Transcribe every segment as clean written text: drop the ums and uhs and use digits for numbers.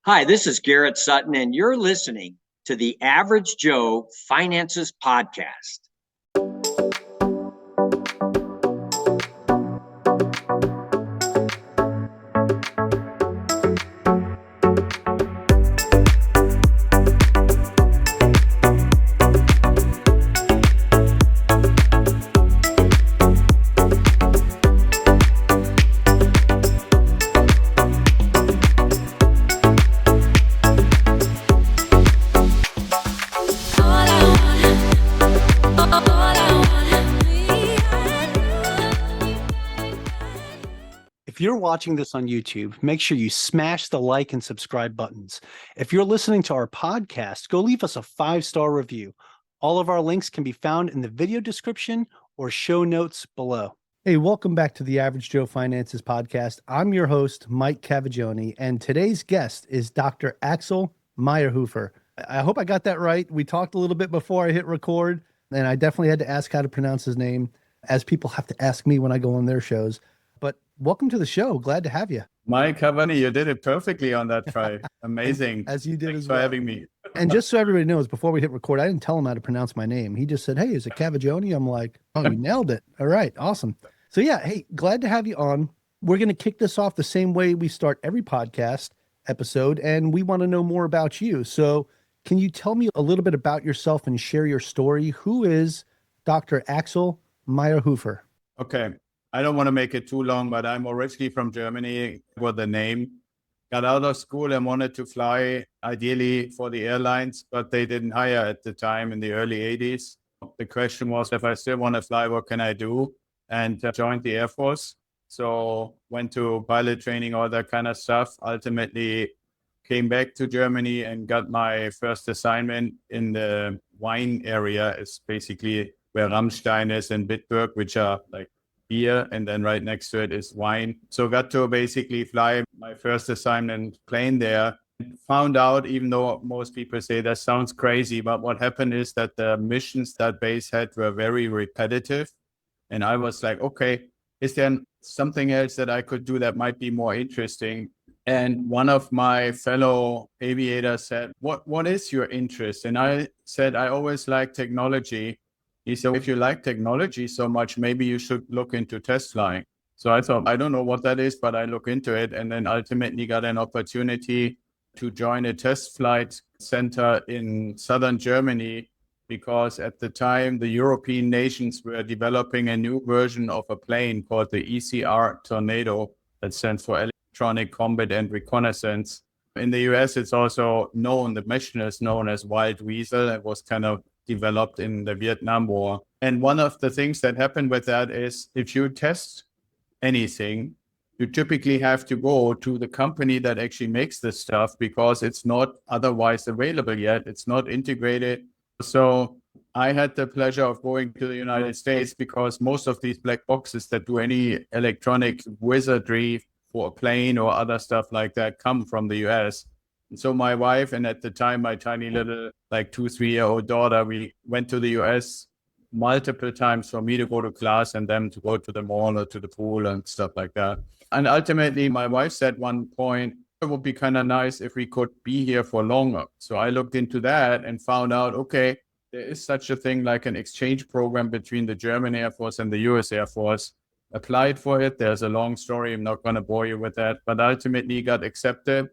Hi, this is Garrett Sutton, and you're listening to the Average Joe Finances Podcast. If you're watching this on YouTube, make sure you smash the like and subscribe buttons. If you're listening to our podcast, go leave us a 5-star review. All of our links can be found in the video description or show notes below. Hey, welcome back to the Average Joe Finances Podcast. I'm your host, Mike Cavagioni, and today's guest is Dr. Axel Meierhoefer. I hope I got that right. We talked a little bit before I hit record, and I definitely had to ask how to pronounce his name, as people have to ask me when I go on their shows. But welcome to the show. Glad to have you. Mike Cavani, you did it perfectly on that try. Amazing. As you did. Thanks as for well. having me. And just so everybody knows, before we hit record, I didn't tell him how to pronounce my name. He just said, "Hey, is it Cavagioni?" I'm like, "Oh, you nailed it. All right. Awesome." So yeah, hey, glad to have you on. We're going to kick this off the same way we start every podcast episode, and we want to know more about you. So can you tell me a little bit about yourself and share your story? Who is Dr. Axel Meierhoefer? Okay. I don't want to make it too long, but I'm originally from Germany with the name. Got out of school and wanted to fly, ideally for the airlines, but they didn't hire at the time in the early 80s. The question was, if I still want to fly, what can I do? And joined the Air Force. So went to pilot training, all that kind of stuff. Ultimately came back to Germany and got my first assignment in the wine area. It's basically where Rammstein is and Bitburg, which are like beer, and then right next to it is wine. So got to basically fly my first assignment plane there. Found out, even though most people say that sounds crazy, but what happened is that the missions that base had were very repetitive. And I was like, okay, is there something else that I could do that might be more interesting? And one of my fellow aviators said, what is your interest? And I said, I always like technology. He said, if you like technology so much, maybe you should look into test flying. So I thought, I don't know what that is, but I look into it, and then ultimately got an opportunity to join a test flight center in southern Germany, because at the time, the European nations were developing a new version of a plane called the ECR Tornado, that stands for Electronic Combat and Reconnaissance. In the US, it's also known, the mission is known as Wild Weasel. It was kind of developed in the Vietnam War. And one of the things that happened with that is, if you test anything, you typically have to go to the company that actually makes this stuff, because it's not otherwise available yet. It's not integrated. So I had the pleasure of going to the United States, because most of these black boxes that do any electronic wizardry for a plane or other stuff like that come from the US. And so my wife, and at the time my tiny little like 2-3-year-old daughter, we went to the US multiple times for me to go to class and them to go to the mall or to the pool and stuff like that. And ultimately my wife said one point, it would be kind of nice if we could be here for longer. So I looked into that and found out, okay, there is such a thing like an exchange program between the German Air Force and the US Air Force. Applied for it. There's a long story. I'm not going to bore you with that, but ultimately got accepted.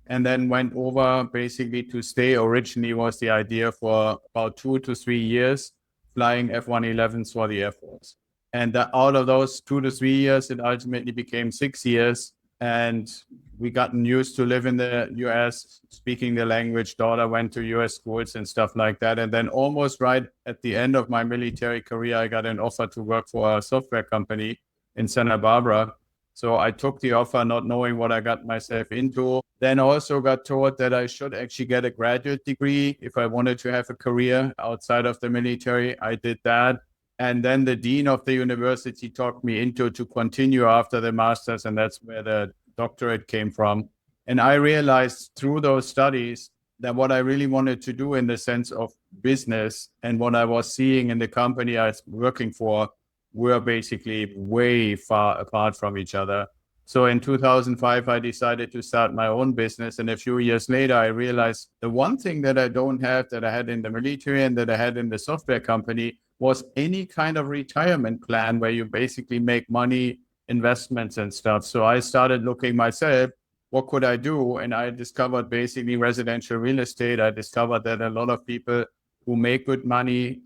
And then went over basically to stay. Originally was the idea for about 2 to 3 years, flying F-111s for the Air Force. And out of those 2 to 3 years, it ultimately became 6 years. And we gotten used to live in the US, speaking the language. Daughter went to US schools and stuff like that. And then almost right at the end of my military career, I got an offer to work for a software company in Santa Barbara. So I took the offer, not knowing what I got myself into. Then also got told that I should actually get a graduate degree if I wanted to have a career outside of the military. I did that. And then the dean of the university talked me into to continue after the master's, and that's where the doctorate came from. And I realized through those studies that what I really wanted to do in the sense of business and what I was seeing in the company I was working for were basically way far apart from each other. So in 2005, I decided to start my own business. And a few years later, I realized the one thing that I don't have that I had in the military and that I had in the software company was any kind of retirement plan where you basically make money, investments and stuff. So I started looking myself, what could I do? And I discovered basically residential real estate. I discovered that a lot of people who make good money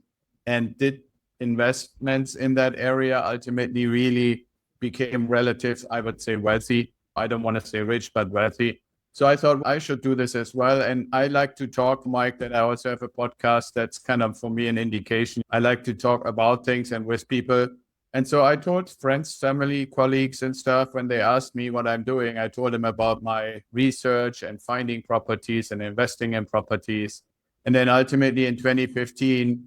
and did investments in that area ultimately really became relative, I would say wealthy. I don't want to say rich, but wealthy. So I thought I should do this as well. And I like to talk, Mike, that I also have a podcast that's kind of for me an indication. I like to talk about things and with people. And so I told friends, family, colleagues and stuff, when they asked me what I'm doing, I told them about my research and finding properties and investing in properties. And then ultimately in 2015,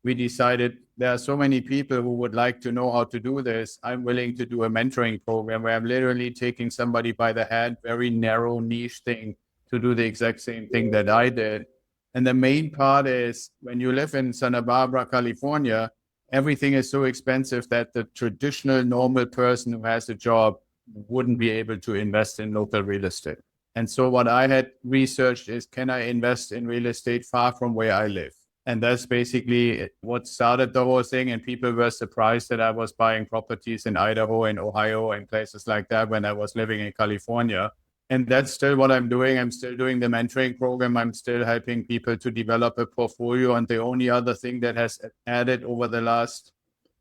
we decided there are so many people who would like to know how to do this. I'm willing to do a mentoring program where I'm literally taking somebody by the hand, very narrow niche thing to do the exact same thing that I did. And the main part is when you live in Santa Barbara, California, everything is so expensive that the traditional normal person who has a job wouldn't be able to invest in local real estate. And so what I had researched is, can I invest in real estate far from where I live? And that's basically what started the whole thing. And people were surprised that I was buying properties in Idaho and Ohio and places like that when I was living in California. And that's still what I'm doing. I'm still doing the mentoring program. I'm still helping people to develop a portfolio. And the only other thing that has added over the last,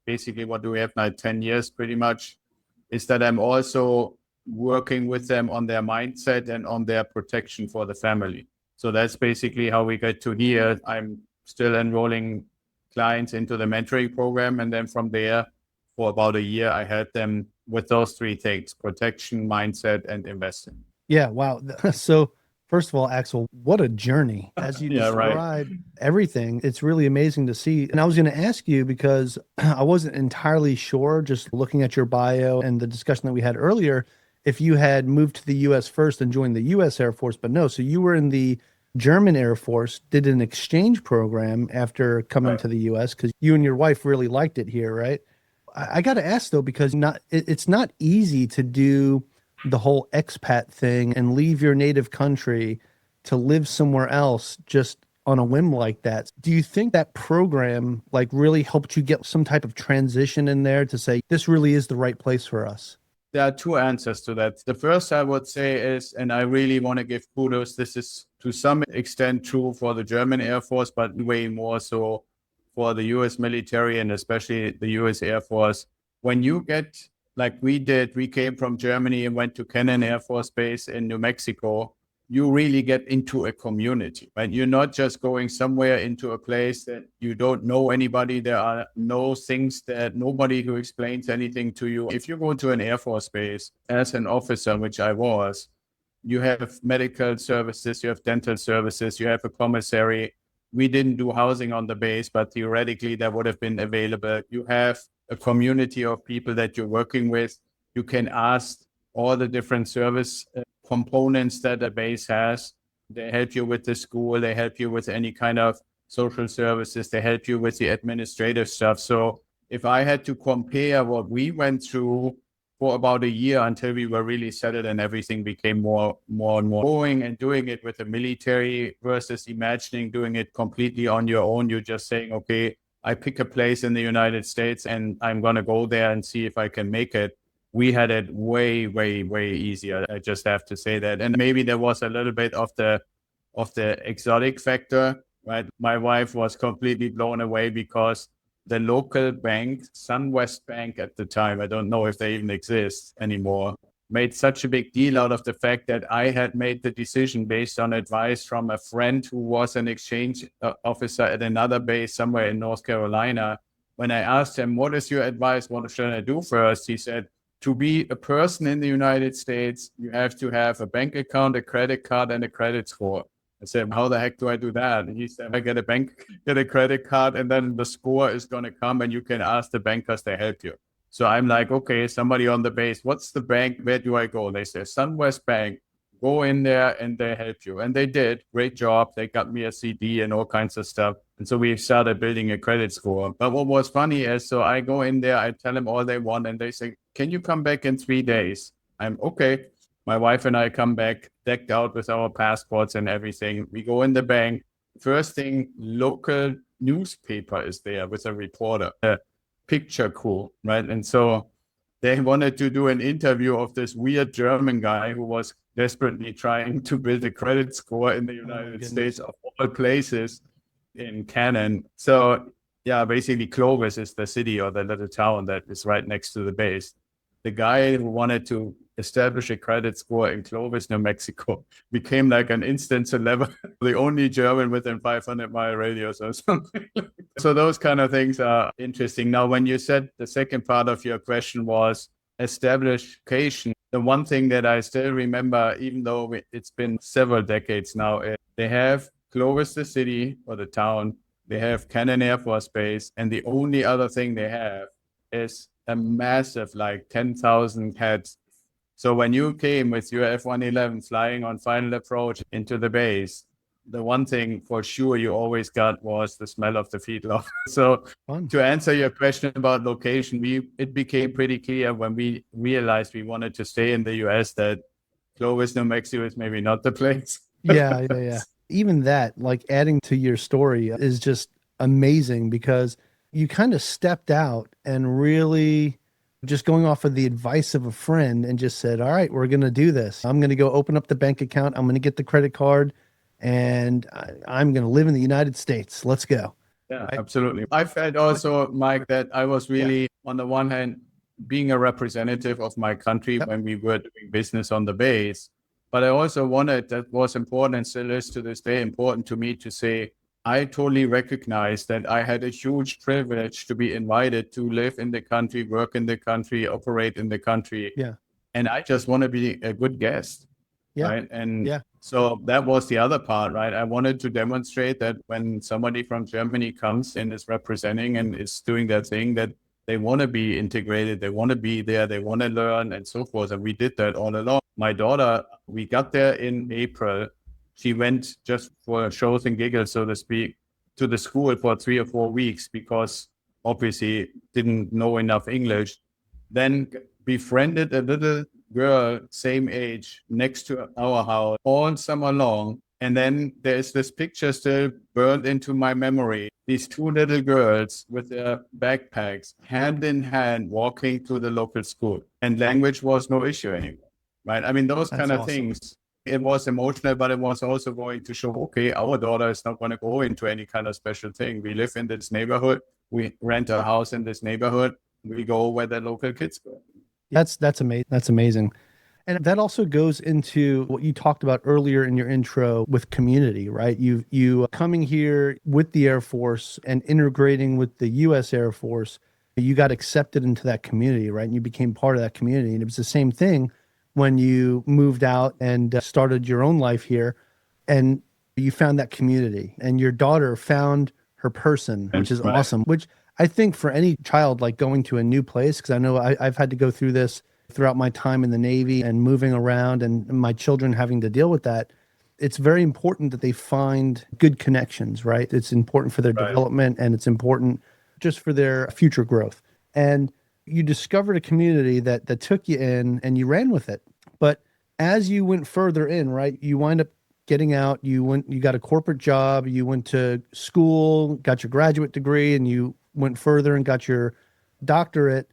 basically, what do we have now, 10 years pretty much, is that I'm also working with them on their mindset and on their protection for the family. So that's basically how we get to here. I'm still enrolling clients into the mentoring program. And then from there, for about a year, I help them with those three things: protection, mindset, and investing. Yeah, wow. So first of all, Axel, what a journey. As you Yeah, right. describe everything, it's really amazing to see. And I was going to ask you because I wasn't entirely sure, just looking at your bio and the discussion that we had earlier, if you had moved to the US first and joined the US Air Force, but no. So you were in the German Air Force, did an exchange program after coming to the US because you and your wife really liked it here, right? I got to ask though, because it's not easy to do the whole expat thing and leave your native country to live somewhere else just on a whim like that. Do you think that program like really helped you get some type of transition in there to say, this really is the right place for us? There are two answers to that. The first I would say is, and I really want to give kudos, this is to some extent true for the German Air Force, but way more so for the US military and especially the US Air Force. When you get, like we did, we came from Germany and went to Cannon Air Force Base in New Mexico, you really get into a community, right? You're not just going somewhere into a place that you don't know anybody. There are no things that nobody who explains anything to you. If you go to an Air Force base as an officer, which I was, you have medical services, you have dental services, you have a commissary. We didn't do housing on the base, but theoretically that would have been available. You have a community of people that you're working with. You can ask all the different service components that a base has. They help you with the school. They help you with any kind of social services. They help you with the administrative stuff. So if I had to compare what we went through for about a year until we were really settled and everything became more and more going and doing it with the military versus imagining doing it completely on your own, you're just saying, okay, I pick a place in the United States and I'm going to go there and see if I can make it. We had it way, way, way easier. I just have to say that. And maybe there was a little bit of the exotic factor, right? My wife was completely blown away because the local bank, SunWest Bank at the time, I don't know if they even exist anymore, made such a big deal out of the fact that I had made the decision based on advice from a friend who was an exchange officer at another base somewhere in North Carolina. When I asked him, what is your advice? What should I do first? He said, to be a person in the United States, you have to have a bank account, a credit card, and a credit score. I said, how the heck do I do that? And he said, I get a credit card, and then the score is going to come and you can ask the bankers to help you. So I'm like, okay, somebody on the base, what's the bank? Where do I go? They say, SunWest Bank. Go in there and they help you. And they did. Great job. They got me a CD and all kinds of stuff. And so we started building a credit score. But what was funny is, so I go in there, I tell them all they want, and they say, can you come back in 3 days? I'm okay. My wife and I come back decked out with our passports and everything. We go in the bank. First thing, local newspaper is there with a reporter, a picture crew, right? And so they wanted to do an interview of this weird German guy who was desperately trying to build a credit score in the United States, of all places, in Cannon. So yeah, basically Clovis is the city or the little town that is right next to the base. The guy who wanted to establish a credit score in Clovis, New Mexico, became like an instant celebrity, the only German within 500-mile radius or something. So those kind of things are interesting. Now, when you said the second part of your question was establish location, the one thing that I still remember, even though it's been several decades now, is they have Clovis, the city or the town, they have Cannon Air Force Base, and the only other thing they have is a massive, like 10,000 heads. So when you came with your F-111 flying on final approach into the base, the one thing for sure you always got was the smell of the feedlot. So Fun. to answer your question about location, it became pretty clear when we realized we wanted to stay in the US that Clovis, New Mexico is maybe not the place. Yeah. Even that, like adding to your story, is just amazing because you kind of stepped out and really just going off of the advice of a friend and just said, all right, we're going to do this. I'm going to go open up the bank account. I'm going to get the credit card and I'm going to live in the United States. Let's go. Yeah, Right? absolutely. I felt also, Mike, that I was really, on the one hand, being a representative of my country when we were doing business on the base. But I also wanted, that was important and still is to this day important to me to say, I totally recognize that I had a huge privilege to be invited to live in the country, work in the country, operate in the country. Yeah. And I just want to be a good guest. Yeah. Right. And Yeah. so that was the other part, right? I wanted to demonstrate that when somebody from Germany comes and is representing and is doing that thing, that they want to be integrated, they want to be there, they want to learn and so forth. And we did that all along. My daughter, we got there in April. She went just for shows and giggles, so to speak, to the school for 3 or 4 weeks because obviously didn't know enough English. Then befriended a little girl, same age, next to our house all summer long. And then there's this picture still burned into my memory. These two little girls with their backpacks, hand in hand, walking to the local school. And language was no issue anymore, right? I mean, those That's kind of awesome. things. It was emotional, but it was also going to show, okay, our daughter is not going to go into any kind of special thing. We live in this neighborhood. We rent a house in this neighborhood. We go where the local kids go. That's amazing. That's amazing. And that also goes into what you talked about earlier in your intro with community, right? You coming here with the Air Force and integrating with the US Air Force, you got accepted into that community, right? And you became part of that community. And it was the same thing when you moved out and started your own life here and you found that community and your daughter found her person, which is Right. awesome, which I think for any child, like going to a new place, because I know I've had to go through this throughout my time in the Navy and moving around and my children having to deal with that. It's very important that they find good connections, right? It's important for their development and it's important just for their future growth. And you discovered a community that took you in and you ran with it. But as you went further in, right, you wind up getting out, you got a corporate job, you went to school, got your graduate degree, and you went further and got your doctorate.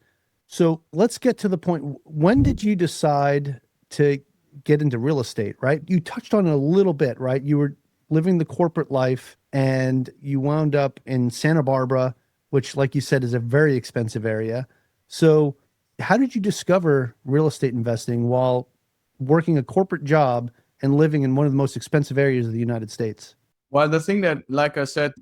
So let's get to the point. When did you decide to get into real estate, right? You touched on it a little bit, right? You were living the corporate life and you wound up in Santa Barbara, which, like you said, is a very expensive area. So how did you discover real estate investing while working a corporate job and living in one of the most expensive areas of the United States? Well, the thing that, like I said,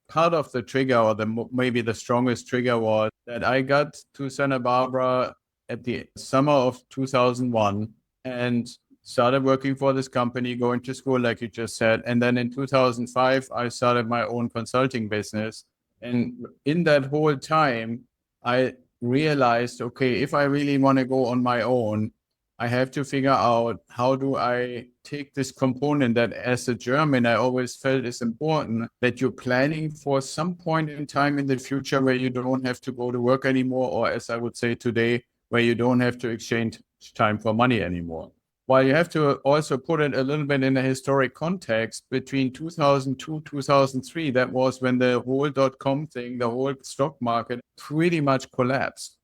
part of the trigger or maybe the strongest trigger was that I got to Santa Barbara at the summer of 2001 and started working for this company, going to school, like you just said. And then in 2005, I started my own consulting business. And in that whole time, I realized, okay, if I really want to go on my own, I have to figure out how do I take this component that as a German, I always felt is important, that you're planning for some point in time in the future where you don't have to go to work anymore, or as I would say today, where you don't have to exchange time for money anymore. While you have to also put it a little bit in a historic context, between 2002, 2003, that was when the whole .com thing, the whole stock market pretty much collapsed,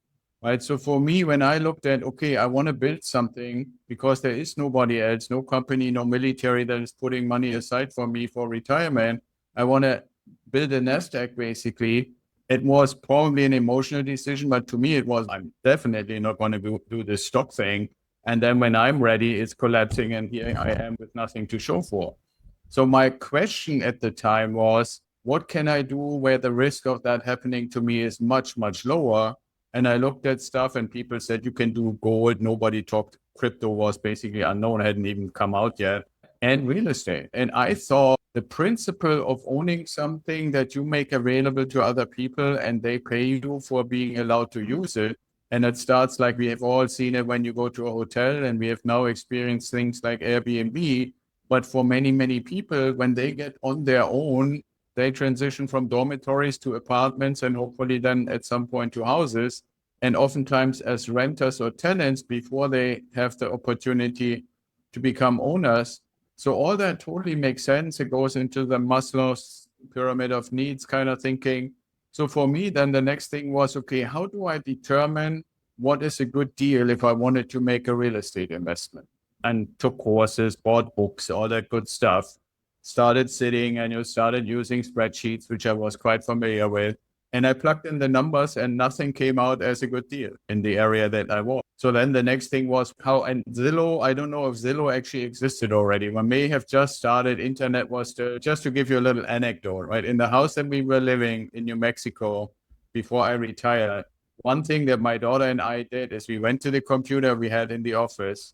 right? So for me, when I looked at, okay, I want to build something because there is nobody else, no company, no military that is putting money aside for me for retirement. I want to build a NASDAQ basically. It was probably an emotional decision, but to me, it was, I'm definitely not going to do this stock thing. And then when I'm ready, it's collapsing and here I am with nothing to show for. So my question at the time was, what can I do where the risk of that happening to me is much, much lower? And I looked at stuff and people said, you can do gold. Nobody talked. Crypto was basically unknown, hadn't even come out yet. And real estate. And I thought the principle of owning something that you make available to other people and they pay you for being allowed to use it. And it starts like we have all seen it when you go to a hotel, and we have now experienced things like Airbnb. But for many, many people, when they get on their own, they transition from dormitories to apartments and hopefully then at some point to houses. And oftentimes as renters or tenants before they have the opportunity to become owners. So all that totally makes sense. It goes into the Maslow's pyramid of needs kind of thinking. So for me, then the next thing was, okay, how do I determine what is a good deal if I wanted to make a real estate investment? And took courses, bought books, all that good stuff. Started sitting and started using spreadsheets, which I was quite familiar with. And I plugged in the numbers and nothing came out as a good deal in the area that I was. So then the next thing was and Zillow, I don't know if Zillow actually existed already. One may have just started. Internet was just to give you a little anecdote, right? In the house that we were living in New Mexico before I retired, one thing that my daughter and I did is we went to the computer we had in the office.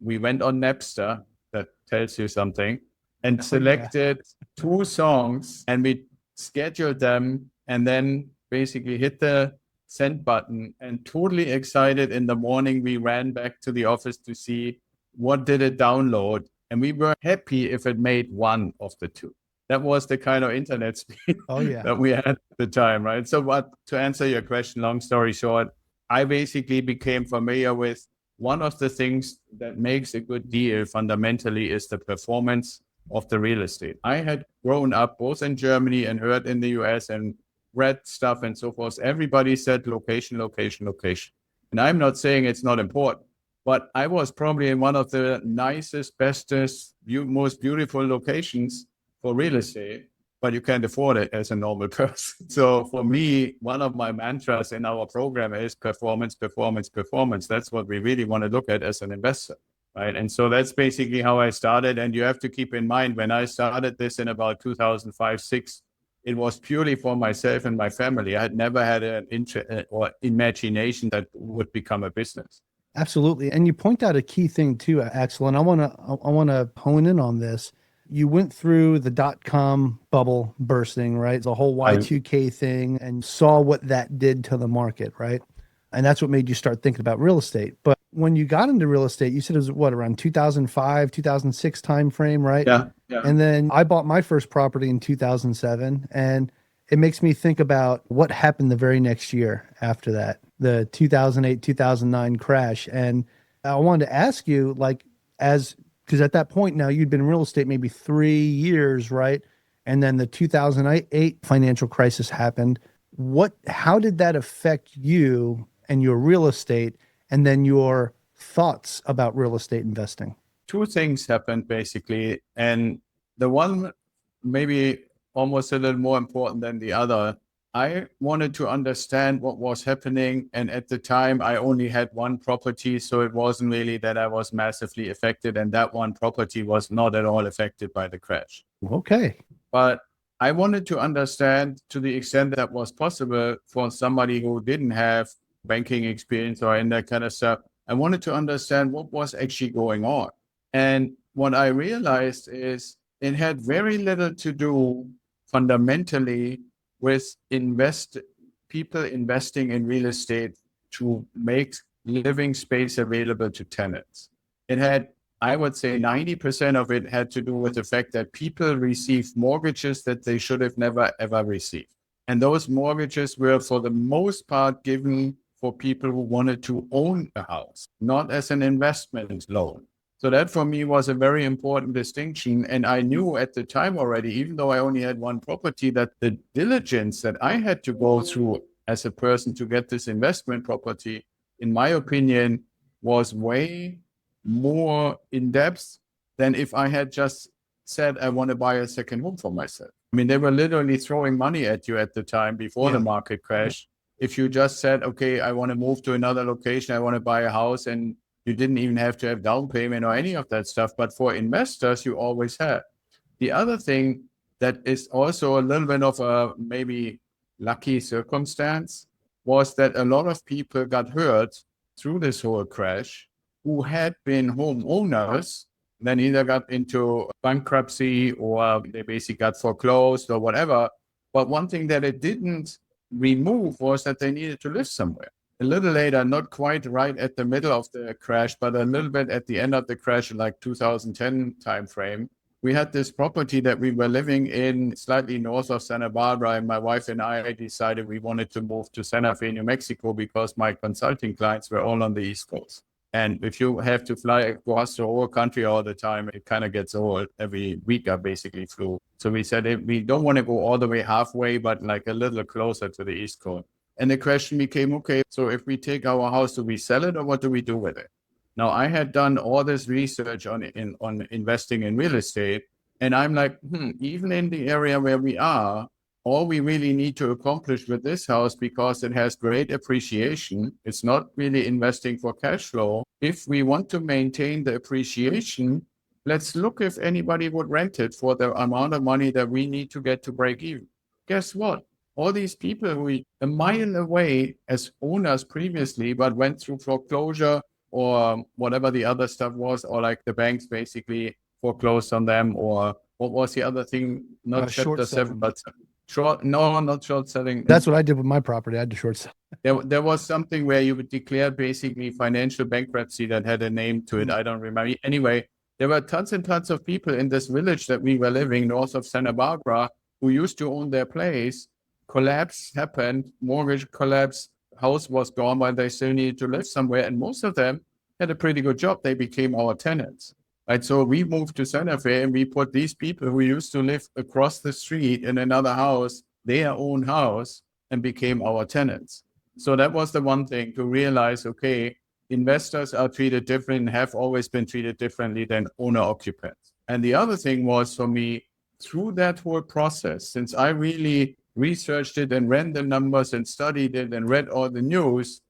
We went on Napster, that tells you something, and selected 2 songs and we scheduled them and then basically hit the send button, and totally excited in the morning, we ran back to the office to see what did it download. And we were happy if it made one of the 2. That was the kind of internet speed that we had at the time, right? So to answer your question, long story short, I basically became familiar with one of the things that makes a good deal fundamentally is the performance of the real estate. I had grown up both in Germany and heard in the US and read stuff and so forth. Everybody said location, location, location. And I'm not saying it's not important, but I was probably in one of the nicest, bestest, most beautiful locations for real estate, but you can't afford it as a normal person. So for me, one of my mantras in our program is performance, performance, performance. That's what we really want to look at as an investor, right? And so that's basically how I started. And you have to keep in mind, when I started this in about 2005, 6, it was purely for myself and my family. I had never had an interest or imagination that would become a business. Absolutely. And you point out a key thing too, Axel, and I want to hone in on this. You went through the .com bubble bursting, right? The whole Y2K thing, and saw what that did to the market, right? And that's what made you start thinking about real estate. But when you got into real estate, you said it was around 2005, 2006 timeframe, right? Yeah. And then I bought my first property in 2007, and it makes me think about what happened the very next year after that, the 2008, 2009 crash. And I wanted to ask you, because at that point now you'd been in real estate maybe 3 years, right? And then the 2008 financial crisis happened. How did that affect you and your real estate, and then your thoughts about real estate investing? 2 things happened basically. And the one maybe almost a little more important than the other. I wanted to understand what was happening. And at the time, I only had one property. So it wasn't really that I was massively affected. And that one property was not at all affected by the crash. Okay. But I wanted to understand, to the extent that was possible for somebody who didn't have banking experience or in that kind of stuff, I wanted to understand what was actually going on. And what I realized is it had very little to do fundamentally with people investing in real estate to make living space available to tenants. It had, I would say 90% of it had to do with the fact that people received mortgages that they should have never, ever received. And those mortgages were for the most part given for people who wanted to own a house, not as an investment loan. So that for me was a very important distinction. And I knew at the time already, even though I only had one property, that the diligence that I had to go through as a person to get this investment property, in my opinion, was way more in depth than if I had just said, I want to buy a second home for myself. I mean, they were literally throwing money at you at the time before the market crash. If you just said, okay, I want to move to another location, I want to buy a house, and you didn't even have to have down payment or any of that stuff. But for investors, you always have. The other thing that is also a little bit of a maybe lucky circumstance was that a lot of people got hurt through this whole crash who had been homeowners, then either got into bankruptcy or they basically got foreclosed or whatever. But one thing that it didn't remove was that they needed to live somewhere. A little later, not quite right at the middle of the crash, but a little bit at the end of the crash, like 2010 timeframe, we had this property that we were living in slightly north of Santa Barbara, and my wife and I decided we wanted to move to Santa Fe, New Mexico, because my consulting clients were all on the East Coast. And if you have to fly across the whole country all the time, it kind of gets old. Every week I basically flew. So we said, we don't want to go all the way halfway, but like a little closer to the East Coast. And the question became, okay, so if we take our house, do we sell it or what do we do with it? Now, I had done all this research on investing in real estate. And I'm like, even in the area where we are, all we really need to accomplish with this house, because it has great appreciation, it's not really investing for cash flow. If we want to maintain the appreciation, let's look if anybody would rent it for the amount of money that we need to get to break even. Guess what? All these people who were a mile away as owners previously, but went through foreclosure or whatever the other stuff was, or like the banks basically foreclosed on them, or what was the other thing? Not Chapter 7, but not short selling. That's what I did with my property. I had to short sell. There was something where you would declare basically financial bankruptcy that had a name to it. I don't remember. Anyway, there were tons and tons of people in this village that we were living north of Santa Barbara who used to own their place. Collapse happened, mortgage collapse, house was gone, but they still needed to live somewhere. And most of them had a pretty good job. They became our tenants. Right, so we moved to Santa Fe and we put these people who used to live across the street in another house, their own house, and became our tenants. So that was the one thing to realize, okay, investors are treated different, have always been treated differently than owner occupants. And the other thing was for me, through that whole process, since I really researched it and ran the numbers and studied it and read all the news,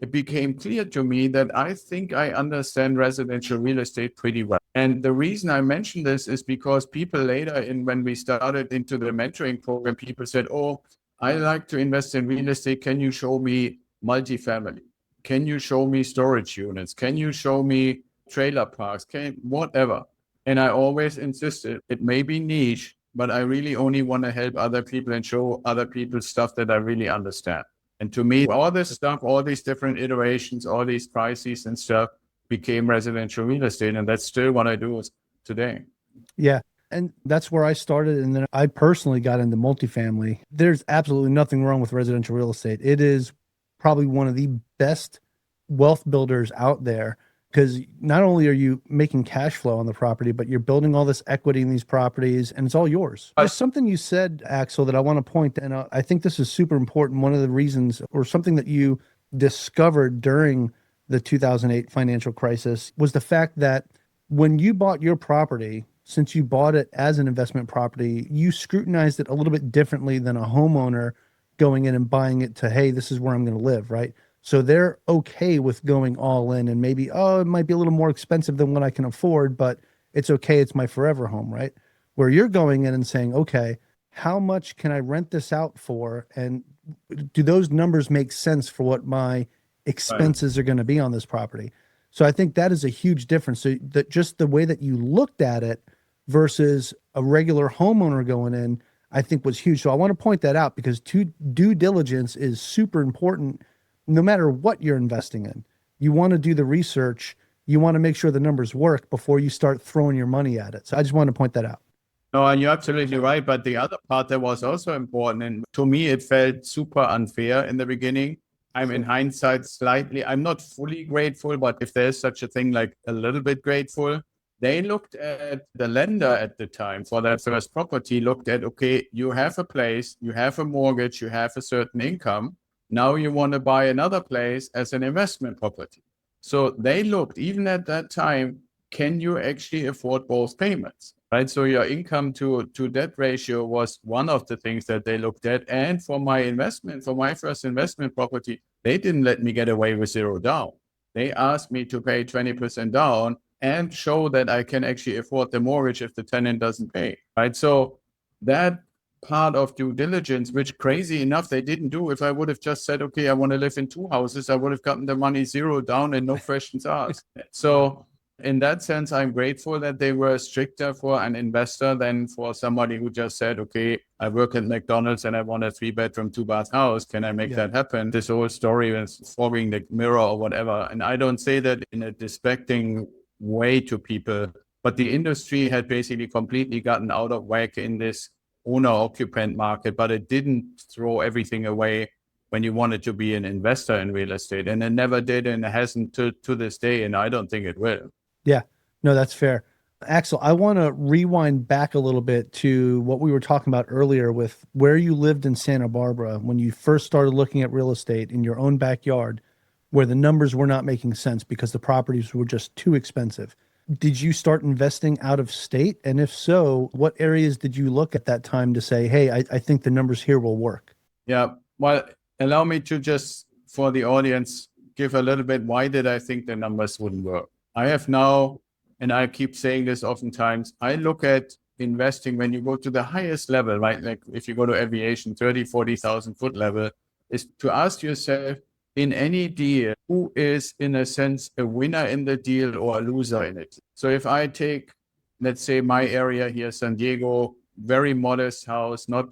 it became clear to me that I think I understand residential real estate pretty well. And the reason I mention this is because people later when we started into the mentoring program, people said, oh, I like to invest in real estate. Can you show me multifamily? Can you show me storage units? Can you show me trailer parks? Whatever. And I always insisted, it may be niche, but I really only want to help other people and show other people stuff that I really understand. And to me, all this stuff, all these different iterations, all these crises and stuff became residential real estate. And that's still what I do today. Yeah. And that's where I started. And then I personally got into multifamily. There's absolutely nothing wrong with residential real estate. It is probably one of the best wealth builders out there, because not only are you making cash flow on the property, but you're building all this equity in these properties and it's all yours. There's something you said, Axel, that I want to point, and I think this is super important. One of the reasons, or something that you discovered during the 2008 financial crisis, was the fact that when you bought your property, since you bought it as an investment property, you scrutinized it a little bit differently than a homeowner going in and buying it to, hey, this is where I'm going to live, right? So they're okay with going all in and maybe, oh, it might be a little more expensive than what I can afford, but it's okay. It's my forever home, right? Where you're going in and saying, okay, how much can I rent this out for? And do those numbers make sense for what my expenses are going to be on this property? So I think that is a huge difference. So that just the way that you looked at it versus a regular homeowner going in, I think was huge. So I want to point that out, because due diligence is super important. No matter what you're investing in, you want to do the research. You want to make sure the numbers work before you start throwing your money at it. So I just want to point that out. No, and you're absolutely right. But the other part that was also important, and to me, it felt super unfair in the beginning. I'm in hindsight I'm not fully grateful, but if there's such a thing like a little bit grateful, they looked at the lender at the time for that first property, looked at, okay, you have a place, you have a mortgage, you have a certain income. Now you want to buy another place as an investment property. So they looked, even at that time, can you actually afford both payments? Right. So your income to debt ratio was one of the things that they looked at. And for my first investment property, they didn't let me get away with zero down. They asked me to pay 20% down and show that I can actually afford the mortgage if the tenant doesn't pay. Right. So that part of due diligence, which crazy enough they didn't do. If I would have just said, okay, I want to live in 2 houses, I would have gotten the money zero down and no questions asked. So in that sense, I'm grateful that they were stricter for an investor than for somebody who just said, okay, I work at McDonald's and I want a 3-bedroom, 2-bath house. Can I make that happen? This whole story is fogging the mirror or whatever. And I don't say that in a disrespecting way to people, but the industry had basically completely gotten out of whack in this owner-occupant market, but it didn't throw everything away when you wanted to be an investor in real estate. And it never did, and it hasn't to this day, and I don't think it will. Yeah, no, that's fair. Axel, I want to rewind back a little bit to what we were talking about earlier with where you lived in Santa Barbara when you first started looking at real estate in your own backyard, where the numbers were not making sense because the properties were just too expensive. Did you start investing out of state? And if so, what areas did you look at that time to say, hey, I think the numbers here will work? Yeah, well, allow me to just, for the audience, give a little bit, why did I think the numbers wouldn't work? I have now, and I keep saying this oftentimes, I look at investing when you go to the highest level, right? Like if you go to aviation, 30, 40,000 foot level, is to ask yourself, in any deal, who is, in a sense, a winner in the deal or a loser in it? So if I take, let's say, my area here, San Diego, very modest house, not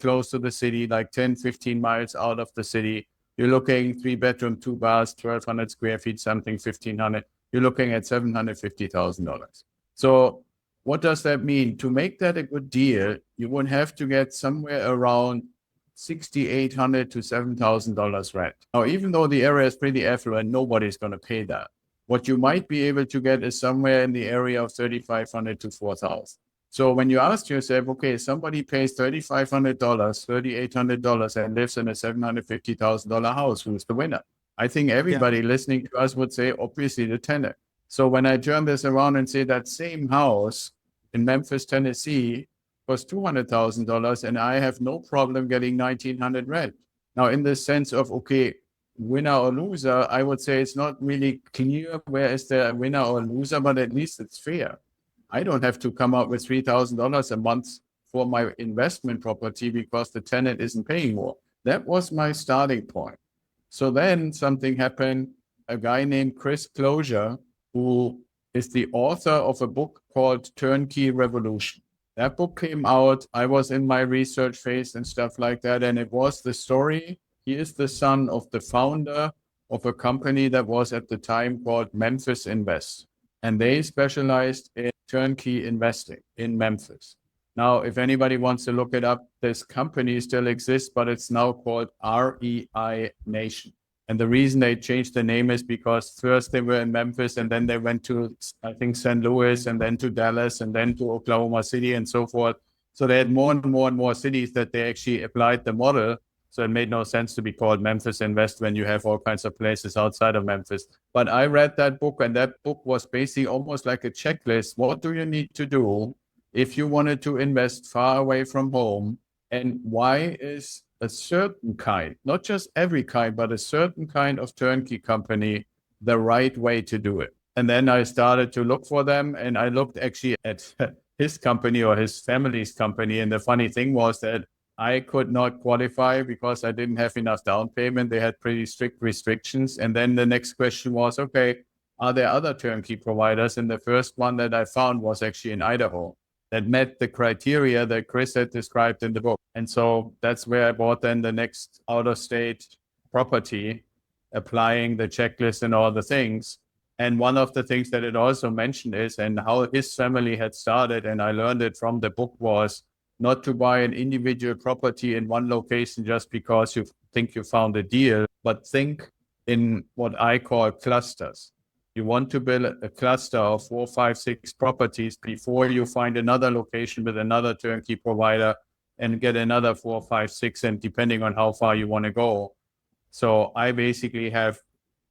close to the city, like 10, 15 miles out of the city, you're looking 3-bedroom, 2 baths, 1,200 square feet, something 1,500. You're looking at $750,000. So what does that mean? To make that a good deal, you would have to get somewhere around $6,800 to $7,000 rent. Now, even though the area is pretty affluent, nobody's going to pay that. What you might be able to get is somewhere in the area of $3,500 to $4,000. So when you ask yourself, okay, somebody pays $3,500, $3,800 and lives in a $750,000 house, who's the winner? I think everybody listening to us would say, obviously, the tenant. So when I turn this around and say that same house in Memphis, Tennessee, was $200,000 and I have no problem getting $1,900 rent. Now, in the sense of, okay, winner or loser, I would say it's not really clear where is there a winner or loser, but at least it's fair. I don't have to come up with $3,000 a month for my investment property because the tenant isn't paying more. That was my starting point. So then something happened. A guy named Chris Closure, who is the author of a book called Turnkey Revolution. That book came out. I was in my research phase and stuff like that. And it was the story. He is the son of the founder of a company that was at the time called Memphis Invest. And they specialized in turnkey investing in Memphis. Now, if anybody wants to look it up, this company still exists, but it's now called REI Nation. And the reason they changed the name is because first they were in Memphis and then they went to, I think, St. Louis and then to Dallas and then to Oklahoma City and so forth. So they had more and more cities that they actually applied the model. So it made no sense to be called Memphis Invest when you have all kinds of places outside of Memphis. But I read that book, and that book was basically almost like a checklist. What do you need to do if you wanted to invest far away from home? And why is a certain kind, not just every kind, but a certain kind of turnkey company the right way to do it? And then I started to look for them, and I looked actually at his company or his family's company. And the funny thing was that I could not qualify because I didn't have enough down payment. They had pretty strict restrictions. And then the next question was, okay, are there other turnkey providers? And the first one that I found was actually in Idaho that met the criteria that Chris had described in the book. And so that's where I bought then the next out-of-state property, applying the checklist and all the things. And one of the things that it also mentioned is, and how his family had started, and I learned it from the book, was not to buy an individual property in one location just because you think you found a deal, but think in what I call clusters. You want to build a cluster of 4, 5, 6 properties before you find another location with another turnkey provider and get another 4, 5, 6, and depending on how far you want to go. So I basically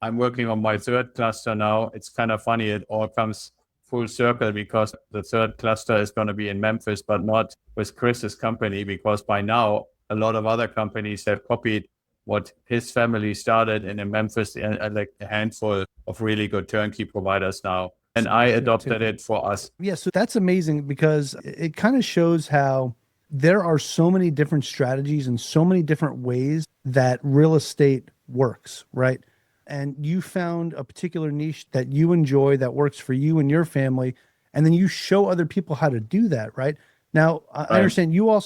I'm working on my third cluster now. It's kind of funny. It all comes full circle because the third cluster is going to be in Memphis, but not with Chris's company, because by now a lot of other companies have copied what his family started in Memphis, and like a handful of really good turnkey providers now. And I adopted it for us. Yeah, so that's amazing because it kind of shows how there are so many different strategies and so many different ways that real estate works, right? And you found a particular niche that you enjoy that works for you and your family, and then you show other people how to do that, right? Now, I understand you have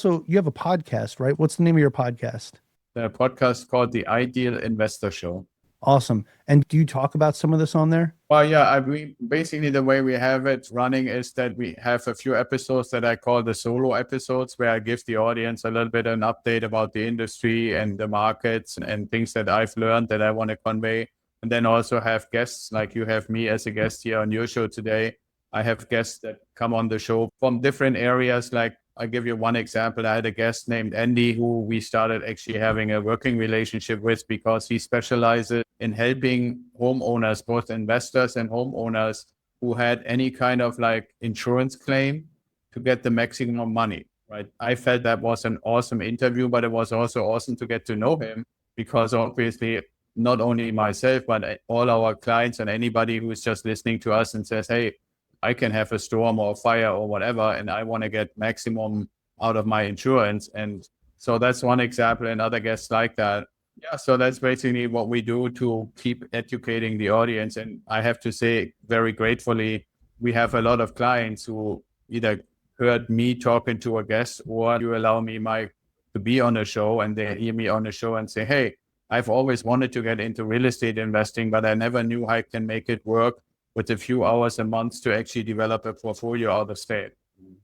a podcast, right? What's the name of your podcast? The podcast called The Ideal Investor Show. Awesome. And do you talk about some of this on there? Well, yeah, basically the way we have it running is that we have a few episodes that I call the solo episodes, where I give the audience a little bit an update about the industry and the markets and things that I've learned that I want to convey. And then also have guests, like you have me as a guest here on your show today. I have guests that come on the show from different areas. Like, I'll give you one example. I had a guest named Andy, who we started actually having a working relationship with because he specializes in helping homeowners, both investors and homeowners, who had any kind of like insurance claim to get the maximum money, right? I felt that was an awesome interview, but it was also awesome to get to know him because obviously not only myself, but all our clients and anybody who's just listening to us and says, hey, I can have a storm or a fire or whatever, and I want to get maximum out of my insurance. And so that's one example, and other guests like that. Yeah, so that's basically what we do to keep educating the audience. And I have to say, very gratefully, we have a lot of clients who either heard me talking to a guest, or you allow me to be on a show, and they hear me on a show and say, hey, I've always wanted to get into real estate investing, but I never knew I can make it work with a few hours a month to actually develop a portfolio out of state.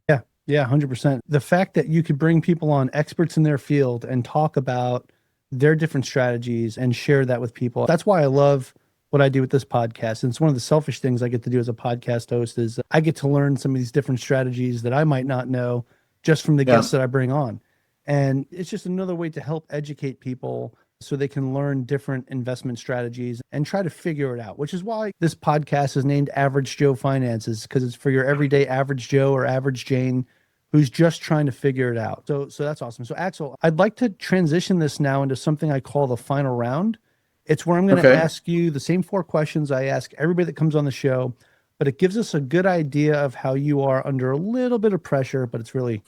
Yeah, 100%. The fact that you could bring people on, experts in their field, and talk about their different strategies and share that with people. That's why I love what I do with this podcast. And it's one of the selfish things I get to do as a podcast host is I get to learn some of these different strategies that I might not know just from the guests that I bring on. And it's just another way to help educate people so they can learn different investment strategies and try to figure it out, which is why this podcast is named Average Joe Finances, because it's for your everyday average Joe or average Jane who's just trying to figure it out. So that's awesome. So Axel, I'd like to transition this now into something I call the final round. It's where I'm going to ask you the same 4 questions I ask everybody that comes on the show, but it gives us a good idea of how you are under a little bit of pressure, but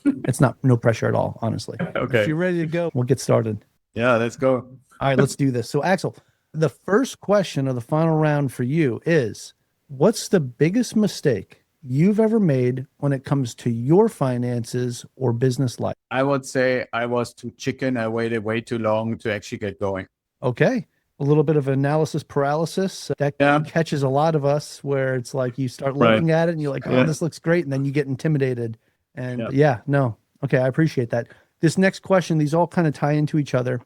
it's not no pressure at all, honestly. Okay. If you're ready to go, we'll get started. Yeah, let's go. All right, let's do this. So Axel, the first question of the final round for you is, what's the biggest mistake you've ever made when it comes to your finances or business life? I would say I was too chicken. I waited way too long to actually get going. Okay. A little bit of analysis paralysis that catches a lot of us, where it's like you start looking at it and you're like, oh, this looks great. And then you get intimidated. And okay, I appreciate that. This next question, these all kind of tie into each other.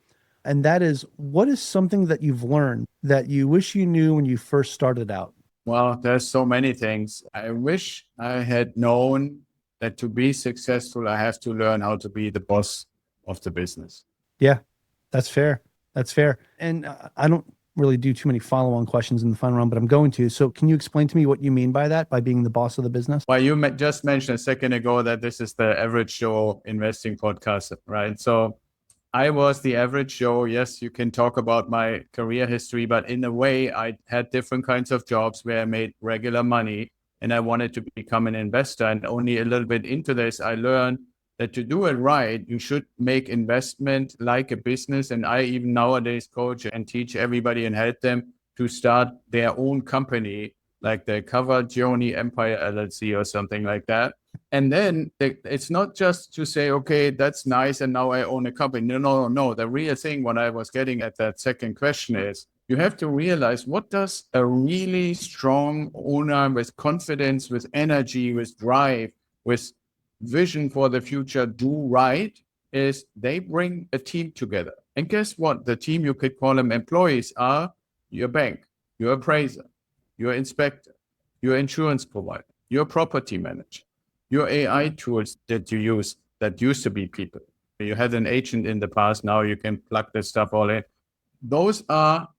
And that is, what is something that you've learned that you wish you knew when you first started out? Well, there's so many things. I wish I had known that to be successful, I have to learn how to be the boss of the business. Yeah, that's fair. That's fair. And I don't really do too many follow-on questions in the final round, but I'm going to. So can you explain to me what you mean by that, by being the boss of the business? Well, you just mentioned a second ago that this is the Average Joe investing podcast, right? So I was the average Joe. Yes, you can talk about my career history, but in a way, I had different kinds of jobs where I made regular money, and I wanted to become an investor. And only a little bit into this, I learned that to do it right, you should make investment like a business. And I even nowadays coach and teach everybody and help them to start their own company, like the Cover Journey Empire LLC or something like that. And then it's not just to say, okay, that's nice, and now I own a company. No. The real thing, what I was getting at that second question is, you have to realize, what does a really strong owner with confidence, with energy, with drive, with vision for the future do right is they bring a team together. And guess what? The team, you could call them employees, are your bank, your appraiser, your inspector, your insurance provider, your property manager, your AI tools that you use that used to be people. You had an agent in the past, now you can plug this stuff all in. Those are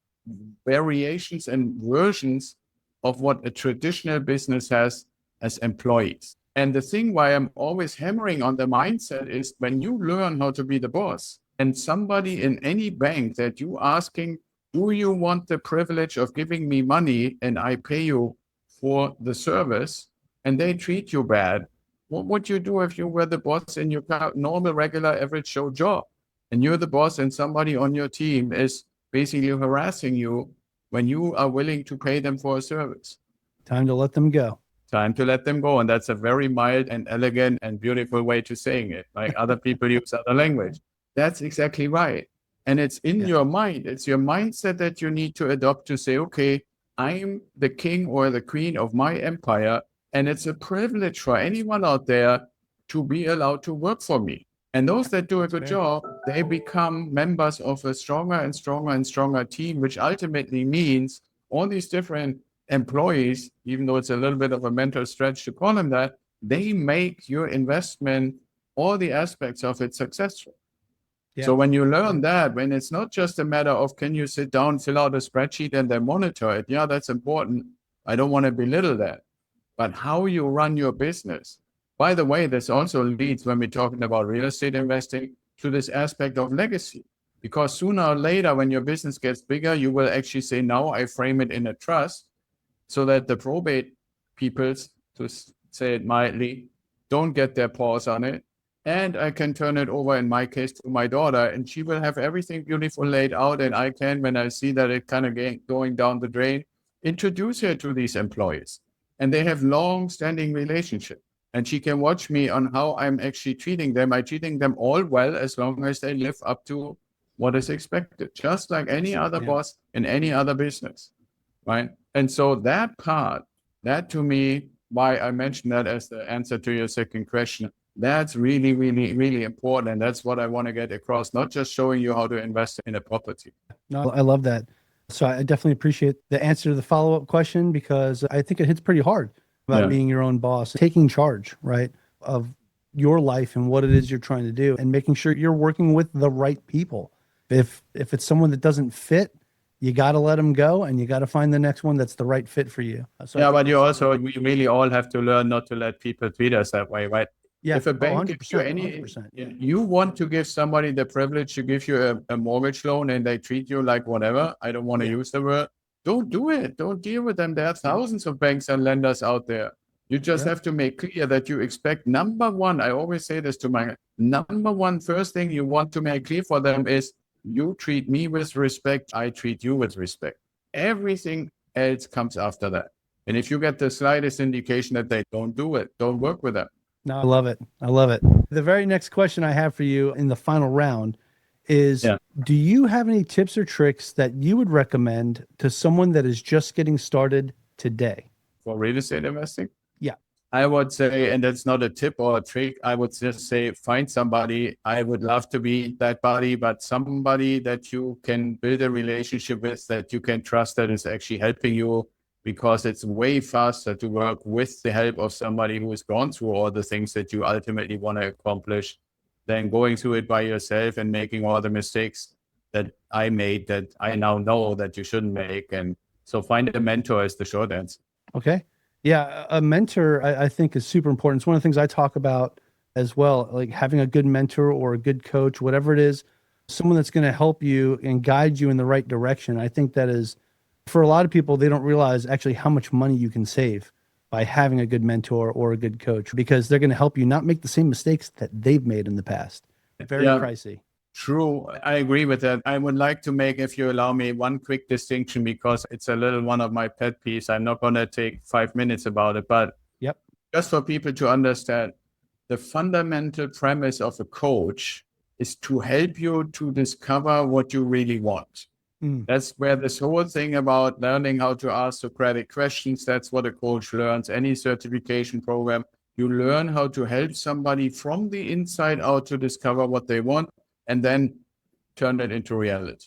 variations and versions of what a traditional business has as employees. And the thing why I'm always hammering on the mindset is when you learn how to be the boss, and somebody in any bank that you asking, do you want the privilege of giving me money and I pay you for the service, and they treat you bad, what would you do if you were the boss in your normal, regular, average Joe job? And you're the boss and somebody on your team is basically harassing you when you are willing to pay them for a service. Time to let them go. Time to let them go. And that's a very mild and elegant and beautiful way to saying it. Like other people use other language. That's exactly right. And it's in your mind. It's your mindset that you need to adopt to say, okay, I'm the king or the queen of my empire. And it's a privilege for anyone out there to be allowed to work for me. And those that do a good job, they become members of a stronger and stronger and stronger team, which ultimately means all these different employees, even though it's a little bit of a mental stretch to call them that, they make your investment, all the aspects of it successful. Yeah. So when you learn that, when it's not just a matter of can you sit down, fill out a spreadsheet and then monitor it, yeah, that's important. I don't want to belittle that. But how you run your business. By the way, this also leads, when we're talking about real estate investing, to this aspect of legacy. Because sooner or later, when your business gets bigger, you will actually say, now I frame it in a trust so that the probate peoples, to say it mildly, don't get their paws on it. And I can turn it over, in my case, to my daughter, and she will have everything beautiful laid out. And I can, when I see that it kind of going down the drain, introduce her to these employees. And they have long-standing relationship. And she can watch me on how I'm actually treating them. I'm treating them all well as long as they live up to what is expected, just like any other boss in any other business, right? And so that part, that to me, why I mentioned that as the answer to your second question, that's really, really, really important. And that's what I want to get across, not just showing you how to invest in a property. No, I love that. So I definitely appreciate the answer to the follow-up question, because I think it hits pretty hard about being your own boss, taking charge, right, of your life and what it is you're trying to do, and making sure you're working with the right people. If it's someone that doesn't fit, you got to let them go, and you got to find the next one that's the right fit for you. So but we really all have to learn not to let people treat us that way, right? Yeah, if a bank gives you 100%. You want to give somebody the privilege to give you a mortgage loan and they treat you like whatever. I don't want to use the word. Don't do it. Don't deal with them. There are thousands of banks and lenders out there. You just have to make clear that you expect, number one, I always say this to my number one, first thing you want to make clear for them is you treat me with respect. I treat you with respect. Everything else comes after that. And if you get the slightest indication that they don't do it, don't work with them. No, I love it. I love it. The very next question I have for you in the final round is, do you have any tips or tricks that you would recommend to someone that is just getting started today? For real estate investing? Yeah. I would say, and that's not a tip or a trick, I would just say, find somebody. I would love to be that buddy, but somebody that you can build a relationship with, that you can trust, that is actually helping you, because it's way faster to work with the help of somebody who has gone through all the things that you ultimately want to accomplish than going through it by yourself and making all the mistakes that I made, that I now know that you shouldn't make. And so find a mentor is the short answer. Okay. Yeah. A mentor, I think, is super important. It's one of the things I talk about as well, like having a good mentor or a good coach, whatever it is, someone that's going to help you and guide you in the right direction. I think that is, for a lot of people, they don't realize actually how much money you can save by having a good mentor or a good coach, because they're going to help you not make the same mistakes that they've made in the past. Very pricey. True. I agree with that. I would like to make, if you allow me, one quick distinction, because it's a little one of my pet peeves. I'm not going to take 5 minutes about it, but just for people to understand, the fundamental premise of a coach is to help you to discover what you really want. That's where this whole thing about learning how to ask Socratic questions, that's what a coach learns. Any certification program You learn how to help somebody from the inside out to discover what they want and then turn it into reality.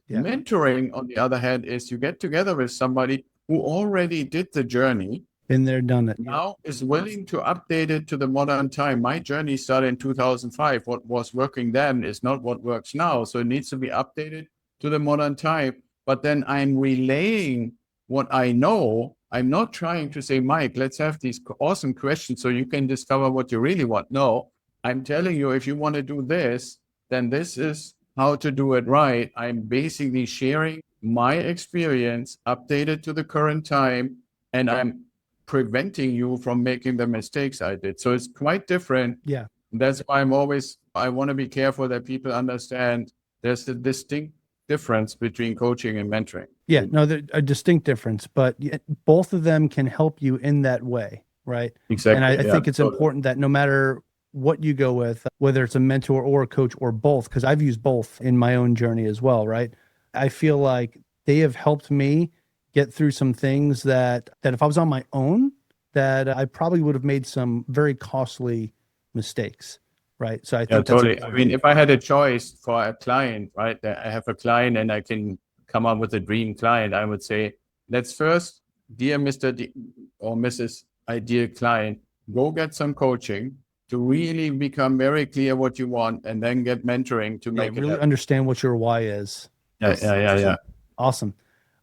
Yeah. Mentoring, on the other hand, is you get together with somebody who already did the journey, Been there, done it. now is willing to update it to the modern time. My journey started in 2005. What was working then is not what works now. So it needs to be updated to the modern time. But then I'm relaying what I know. I'm not trying to say, Mike, let's have these awesome questions so you can discover what you really want. No, I'm telling you, if you want to do this, then this is how to do it right. I'm basically sharing my experience updated to the current time, and I'm preventing you from making the mistakes I did. So it's quite different. Yeah. That's why I want to be careful that people understand there's a distinct difference between coaching and mentoring. Yeah, no, there's a distinct difference, but both of them can help you in that way, right? Exactly. And I think it's important that no matter what you go with, whether it's a mentor or a coach or both, because I've used both in my own journey as well, right? I feel like they have helped me get through some things that if I was on my own, that I probably would have made some very costly mistakes, right? So I think that's totally. I important. mean, if I had a choice for a client, right, that I have a client and I can come up with a dream client, I would say, let's first, dear Mr. or Mrs. Ideal Client, go get some coaching to really become very clear what you want, and then get mentoring to make it really happen. understand what your why is. Yeah. Awesome.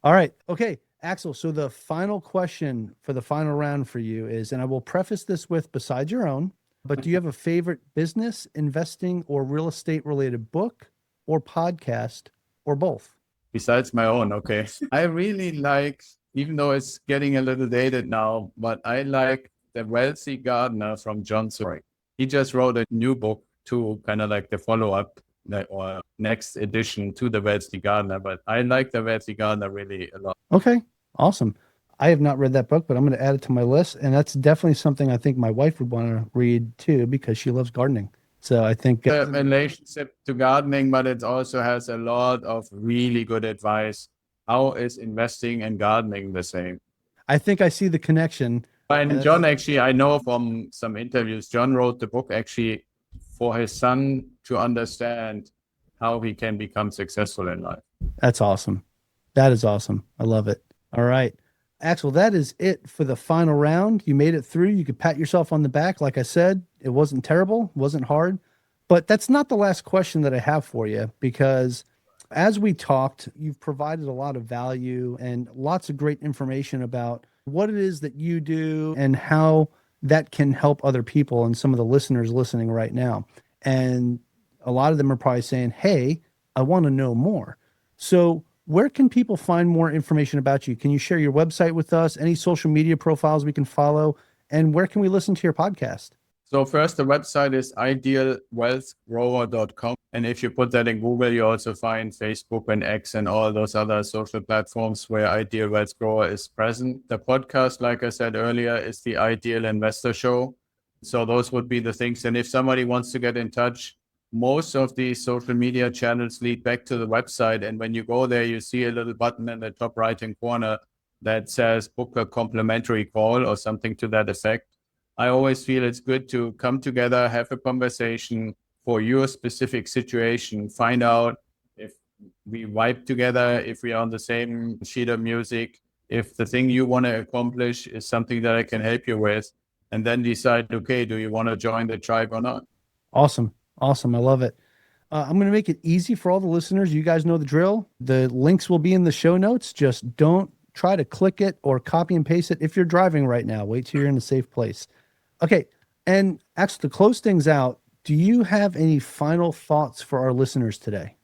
All right. Okay, Axel. So the final question for the final round for you is, and I will preface this with besides your own, but do you have a favorite business, investing, or real estate related book or podcast or both? Besides my own, okay. I really like, even though it's getting a little dated now, but I like The Wealthy Gardener from John Surik. He just wrote a new book too, kind of like the follow-up or next edition to The Wealthy Gardener. But I like The Wealthy Gardener really a lot. Okay, awesome. I have not read that book, but I'm going to add it to my list. And that's definitely something I think my wife would want to read too, because she loves gardening. So I think The relationship to gardening, but it also has a lot of really good advice. How is investing and gardening the same? I think I see the connection. And John, actually, I know from some interviews, John wrote the book actually for his son to understand how he can become successful in life. That's awesome. That is awesome. I love it. All right. Axel, that is it for the final round. You made it through. You could pat yourself on the back. Like I said, it wasn't terrible, wasn't hard. But that's not the last question that I have for you, because as we talked, you've provided a lot of value and lots of great information about what it is that you do and how that can help other people and some of the listeners listening right now. And a lot of them are probably saying, hey, I want to know more. So where can people find more information about you? Can you share your website with us? Any social media profiles we can follow? And where can we listen to your podcast? So first, the website is idealwealthgrower.com. And if you put that in Google, you also find Facebook and X and all those other social platforms where Ideal Wealth Grower is present. The podcast, like I said earlier, is the Ideal Investor Show. So those would be the things. And if somebody wants to get in touch, most of these social media channels lead back to the website. And when you go there, you see a little button in the top right-hand corner that says book a complimentary call or something to that effect. I always feel it's good to come together, have a conversation for your specific situation, find out if we vibe together, if we are on the same sheet of music, if the thing you want to accomplish is something that I can help you with, and then decide, okay, do you want to join the tribe or not? Awesome. Awesome. I love it. I'm going to make it easy for all the listeners. You guys know the drill. The links will be in the show notes. Just don't try to click it or copy and paste it. If you're driving right now, wait till you're in a safe place. Okay. And actually, to close things out, do you have any final thoughts for our listeners today?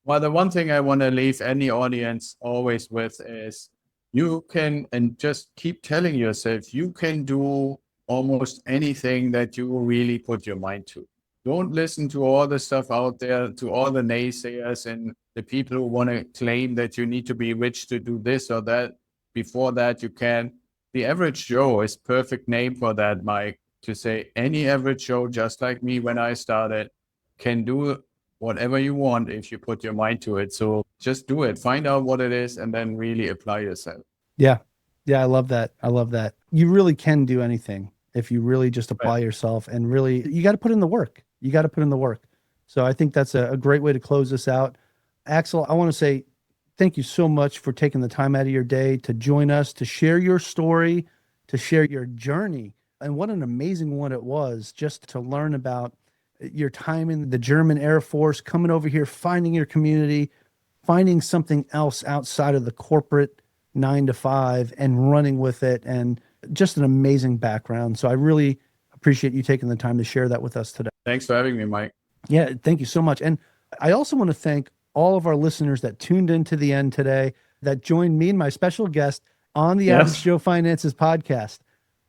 Well, the one thing I want to leave any audience always with is you can, and just keep telling yourself, you can do almost anything that you really put your mind to. Don't listen to all the stuff out there, to all the naysayers and the people who want to claim that you need to be rich to do this or that. Before that, you can. The Average Joe is perfect name for that, Mike, to say any average Joe, just like me when I started, can do whatever you want if you put your mind to it. So just do it. Find out what it is and then really apply yourself. Yeah. Yeah. I love that. I love that. You really can do anything. if you really just apply yourself and really, you got to put in the work. You got to put in the work. So I think that's a great way to close this out. Axel, I want to say thank you so much for taking the time out of your day to join us, to share your story, to share your journey. And what an amazing one it was, just to learn about your time in the German Air Force, coming over here, finding your community, finding something else outside of the corporate 9 to 5 and running with it, and just an amazing background. So I really appreciate you taking the time to share that with us today. Thanks for having me, Mike. Yeah, thank you so much. And I also want to thank all of our listeners that tuned in to the end today, that joined me and my special guest on the Average Joe Finances podcast.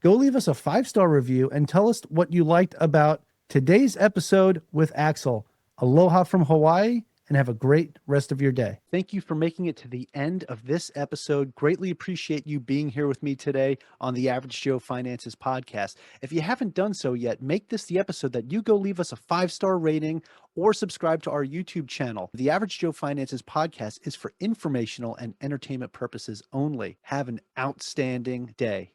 Go leave us a 5-star review and tell us what you liked about today's episode with Axel. Aloha from Hawaii, and have a great rest of your day. Thank you for making it to the end of this episode. Greatly appreciate you being here with me today on the Average Joe Finances podcast. If you haven't done so yet, make this the episode that you go leave us a 5-star rating or subscribe to our YouTube channel. The Average Joe Finances podcast is for informational and entertainment purposes only. Have an outstanding day.